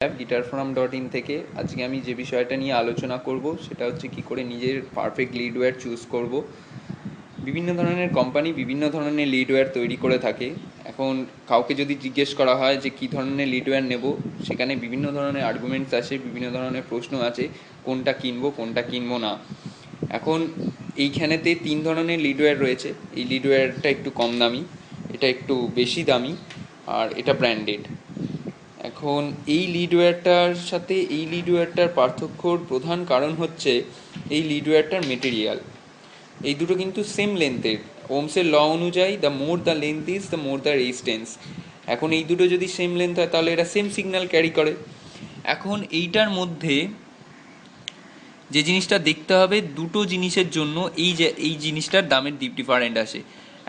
guitarforum.in থেকে আজকে আমি যে বিষয়টা নিয়ে আলোচনা করব সেটা হচ্ছে কি করে নিজের পারফেক্ট লিডওয়্যার চুজ করব। বিভিন্ন ধরনের কোম্পানি বিভিন্ন ধরনের লিডওয়্যার তৈরি করে থাকে। এখন কাউকে যদি জিজ্ঞেস করা হয় যে কী ধরনের লিডওয়্যার নেব, সেখানে বিভিন্ন ধরনের আর্গুমেন্টস আসে, বিভিন্ন ধরনের প্রশ্ন আছে, কোনটা কিনবো কোনটা কিনবো না। এখন এইখানেতে 3 ধরনের লিডওয়্যার রয়েছে। এই লিডওয়্যারটা একটু কম দামি, এটা একটু বেশি দামি, আর এটা ব্র্যান্ডেড। এখন এই লিডওয়্যারটার সাথে এই লিডওয়্যারটার পার্থক্যর প্রধান কারণ হচ্ছে এই লিডওয়্যারটার মেটেরিয়াল। এই দুটো কিন্তু সেম লেন্থের। ওমসের ল অনুযায়ী the more the length is the more the resistance. এখন এই দুটো যদি সেম লেন্থ হয় তাহলে এটা সেম সিগন্যাল ক্যারি করে। এখন এইটার মধ্যে যে জিনিসটা দেখতে হবে, দুটো জিনিসের জন্য এই জিনিসটার দামের ডিফারেন্ট আসে।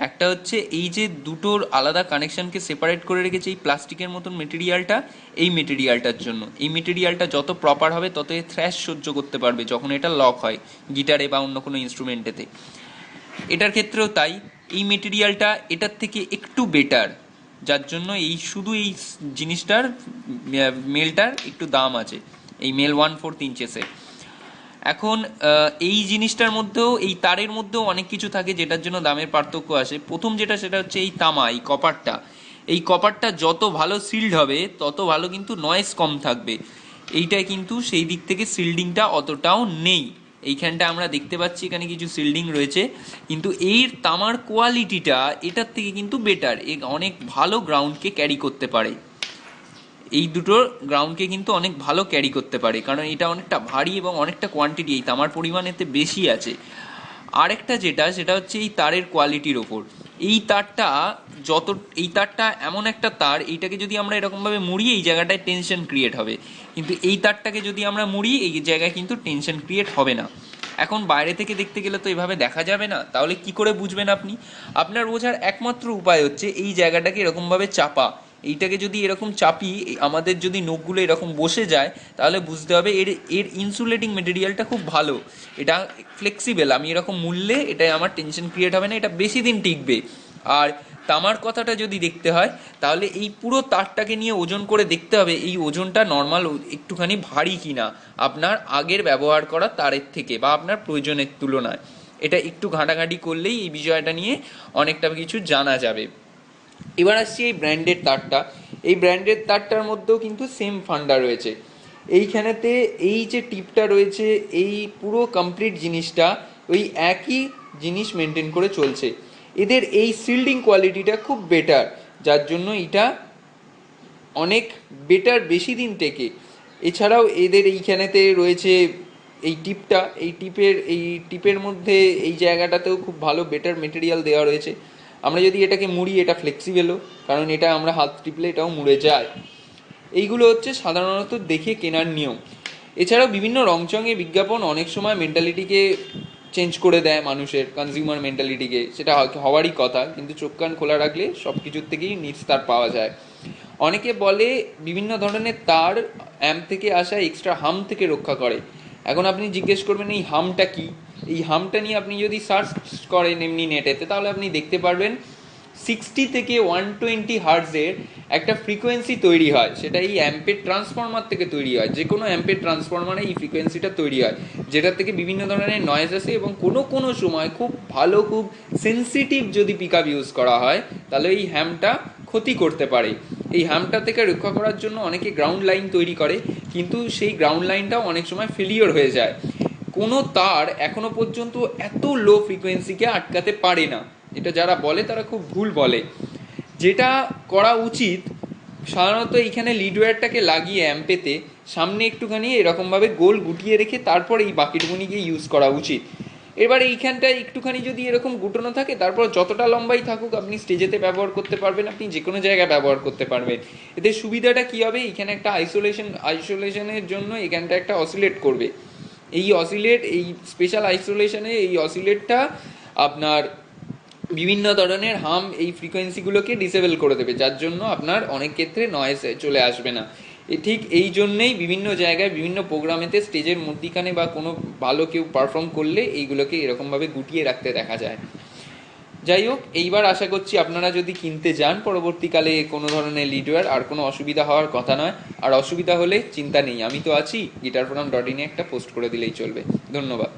একটা হচ্ছে এই যে দুটোর আলাদা কানেকশনকে সেপারেট করে রেখেছে এই প্লাস্টিকের মতন মেটেরিয়ালটা, এই মেটেরিয়ালটার জন্য। এই মেটেরিয়ালটা যত প্রপার হবে তত থ্র্যাশ সহ্য করতে পারবে যখন এটা লক হয় গিটারে বা অন্য কোনো ইনস্ট্রুমেন্টেতে। এটার ক্ষেত্রেও তাই, এই মেটেরিয়ালটা এটার থেকে একটু বেটার, যার জন্য শুধু এই জিনিসটার মেলটার একটু দাম আছে, এই মেল 1/4 ইঞ্চেসের। এখন এই জিনিসটার মধ্যেও, এই তারের মধ্যেও অনেক কিছু থাকে যেটার জন্য দামের পার্থক্য আসে। প্রথম যেটা, সেটা হচ্ছে এই তামা, এই কপারটা। এই কপারটা যত ভালো সিল্ড হবে তত ভালো কিন্তু নয়েজ কম থাকবে। এইটাই কিন্তু সেই দিক থেকে সিল্ডিংটা অতটাও নেই। এইখানটা আমরা দেখতে পাচ্ছি এখানে কিছু সিল্ডিং রয়েছে, কিন্তু এই তামার কোয়ালিটিটা এটার থেকে কিন্তু বেটার, অনেক ভালো গ্রাউন্ডকে ক্যারি করতে পারে। এই দুটোর গ্রাউন্ডকে কিন্তু অনেক ভালো ক্যারি করতে পারে, কারণ এটা অনেকটা ভারী এবং অনেকটা কোয়ান্টিটি, এই তামার পরিমাণ এতে বেশি আছে। আরেকটা যেটা, সেটা হচ্ছে এই তারের কোয়ালিটির ওপর। এই তারটা এই তারটা এমন একটা তার, এইটাকে যদি আমরা এরকমভাবে মুড়ি এই জায়গাটায় টেনশন ক্রিয়েট হবে, কিন্তু এই তারটাকে যদি আমরা মুড়ি এই জায়গায় কিন্তু টেনশন ক্রিয়েট হবে না। এখন বাইরে থেকে দেখতে গেলে তো এভাবে দেখা যাবে না, তাহলে কি করে বুঝবেন আপনি? আপনার বোঝার একমাত্র উপায় হচ্ছে এই জায়গাটাকে এরকমভাবে চাপা। এইটাকে যদি এরকম চাপি, আমাদের যদি নখগুলো এরকম বসে যায়, তাহলে বুঝতে হবে এর এর ইনসুলেটিং মেটেরিয়ালটা খুব ভালো, এটা ফ্লেক্সিবল। আমি এরকম মুড়লে এটাই আমার টেনশন ক্রিয়েট হবে না, এটা বেশি দিন টিকবে। আর তামার কথাটা যদি দেখতে হয়, তাহলে এই পুরো তারটাকে নিয়ে ওজন করে দেখতে হবে এই ওজনটা নর্মাল একটুখানি ভারী কিনা আপনার আগের ব্যবহার করা তারের থেকে বা আপনার প্রয়োজনের তুলনায়। এটা একটু ঘাঁটাঘাঁটি করলেই এই বিষয়টা নিয়ে অনেকটা কিছু জানা যাবে। এবার আসছি এই ব্র্যান্ডেড তারটা। এই ব্র্যান্ডেড তারটার মধ্যেও কিন্তু সেম ফান্ডা রয়েছে। এইখানেতে এই যে টিপটা রয়েছে, এই পুরো কমপ্লিট জিনিসটা ওই একই জিনিস মেনটেন করে চলছে। এদের এই সিল্ডিং কোয়ালিটিটা খুব বেটার, যার জন্য এটা অনেক বেটার, বেশি দিন টেকে। এছাড়াও এদের এইখানেতে রয়েছে এই টিপটা, এই টিপের মধ্যে এই জায়গাটাতেও খুব ভালো বেটার মেটেরিয়াল দেওয়া রয়েছে। আমরা যদি এটাকে মুড়ি, এটা ফ্লেক্সিবলও, কারণ এটা আমরা হাত টিপলে এটাও মুড়ে যায়। এইগুলো হচ্ছে সাধারণত দেখে কেনার নিয়ম। এছাড়াও বিভিন্ন রংচঙে বিজ্ঞাপন অনেক সময় মেন্টালিটিকে চেঞ্জ করে দেয়, মানুষের কনজিউমার মেন্টালিটিকে। সেটা হওয়ারই কথা, কিন্তু চোখ কান খোলা রাখলে সব কিছুর থেকেই নিস্তার পাওয়া যায়। অনেকে বলে বিভিন্ন ধরনের তার অ্যাম্প থেকে আসা এক্সট্রা হাম থেকে রক্ষা করে। এখন আপনি জিজ্ঞেস করবেন এই হামটা কি। এই হামটা নিয়ে আপনি যদি সার্চ করেন এমনি নেটেতে, তাহলে আপনি দেখতে পারবেন 60 থেকে 120 হার্টজের একটা ফ্রিকোয়েন্সি তৈরি হয়। সেটা এই অ্যাম্পের ট্রান্সফরমার থেকে তৈরি হয়। যে কোনো অ্যাম্পের ট্রান্সফরমারে এই ফ্রিকোয়েন্সিটা তৈরি হয়, যেটার থেকে বিভিন্ন ধরনের নয়েজ আসে, এবং কোনো কোনো সময় খুব ভালো, খুব সেন্সিটিভ যদি পিক আপ ইউজ করা হয়, তাহলে এই হ্যামটা ক্ষতি করতে পারে। এই হ্যামটা থেকে রক্ষা করার জন্য অনেকে গ্রাউন্ড লাইন তৈরি করে, কিন্তু সেই গ্রাউন্ড লাইনটাও অনেক সময় ফেলিওর হয়ে যায়। কোনো তার এখনো পর্যন্ত এত লো ফ্রিকোয়েন্সিকে আটকাতে পারে না। এটা যারা বলে তারা খুব ভুল বলে। যেটা করা উচিত, সাধারণত এইখানে লিডওয়্যারটাকে লাগিয়ে অ্যাম্পেতে সামনে একটুখানি এরকমভাবে গোল গুটিয়ে রেখে তারপর এই বাকিটুকুনিকে ইউজ করা উচিত। এবার এইখানটায় একটুখানি যদি এরকম গুটানো থাকে, তারপর যতটা লম্বাই থাকুক আপনি স্টেজেতে ব্যবহার করতে পারবেন, আপনি যে কোনো জায়গায় ব্যবহার করতে পারবেন। এতে সুবিধাটা কী হবে, এইখানে একটা আইসোলেশনের জন্য এখানটা একটা অসিলেট করবে। এই স্পেশাল আইসোলেশনে এই অসিলেটটা আপনার বিভিন্ন ধরনের হাম, এই ফ্রিকোয়েন্সিগুলোকে ডিসেবল করে দেবে, যার জন্য আপনার অনেক ক্ষেত্রে নয়েজ চলে আসবে না। ঠিক এই জন্যেই বিভিন্ন জায়গায় বিভিন্ন প্রোগ্রামেতে স্টেজের মধ্যিখানে বা কোনো ভালো কেউ পারফর্ম করলে এইগুলোকে এরকমভাবে গুটিয়ে রাখতে দেখা যায়। যাই হোক, এইবার আশা করছি আপনারা যদি কিনতে যান পরবর্তীকালে কোনো ধরনের লিডওয়্যার আর কোনো অসুবিধা হওয়ার কথা নয়। আর অসুবিধা হলে চিন্তা নেই, আমি তো আছি, guitarforum.in একটা পোস্ট করে দিলেই চলবে। ধন্যবাদ।